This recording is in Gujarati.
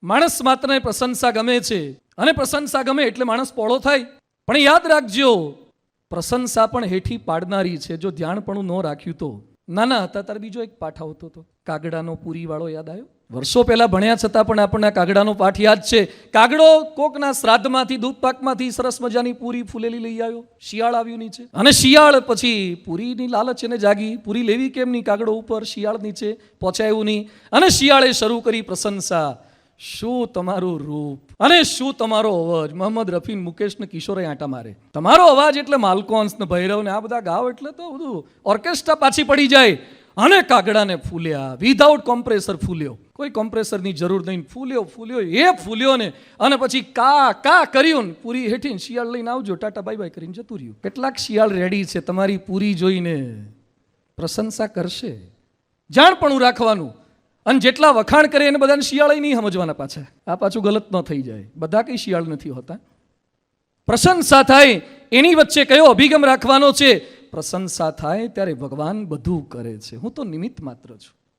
માણસ માત્રને પ્રશંસા ગમે છે, અને પ્રશંસા ગમે એટલે માણસ પોળો થાય. પણ યાદ રાખજો, પ્રશંસા પણ હેઠી પાડનારી છે. જો ધ્યાનપણું ન રાખ્યું તો. નાના હતા ત્યારે બીજો એક પાઠ આવતો હતો, કાગડાનો પૂરી વાળો. યાદ આવ્યો? વર્ષો પહેલા ભણ્યા છતાં પણ આપણને કાગડાનો પાઠ યાદ છે. કાગડો કોકના શ્રાદ્ધમાંથી, દૂધ પાકમાંથી સરસ મજાની પૂરી ફૂલેલી લઈ આવ્યો. શિયાળ આવ્યું નીચે, અને શિયાળ પછી પૂરીની લાલચ એને જાગી. પૂરી લેવી કેમ નહીં? કાગડો ઉપર, શિયાળ નીચે, પહોંચાયું નહીં. અને શિયાળે શરૂ કરી પ્રશંસા. શું તમારું રૂપ, અને શું તમારો અવાજ! મોહમ્મદ રફી, મુકેશ ને કિશોરે આંટા મારે. તમારો અવાજ એટલે માલકોન્સ ને ભૈરવ ને આ બધા ગાવ એટલે તો બધું ઓર્કેસ્ટ્રા પાછી પડી જાય. અને કાગડાને ફૂલ્યા, વિધાઉટ કોમ્પ્રેસર ફૂલ્યો. કોઈ કોમ્પ્રેસરની જરૂર નહીં. ફૂલ્યો ને અને પછી કા કા કર્યું. પૂરી હેઠીને શિયાળ લઈને આવજો, ટાટા બાય બાય કરીને જતું રહ્યું. કેટલાક શિયાળ રેડી છે તમારી પૂરી જોઈને પ્રશંસા કરશે. જાણપણું રાખવાનું. અને જેટલા વખાણ કરે એને બધાને શિયાળ નહીં સમજવાના પાછા. આ પાછું ગલત ન થઈ જાય. બધા કઈ શિયાળ નથી હોતા. પ્રશંસા થાય એની વચ્ચે કયો અભિગમ રાખવાનો છે? પ્રશંસા થાય ત્યારે ભગવાન બધું કરે છે. હું તો નિમિત્ત માત્ર છું.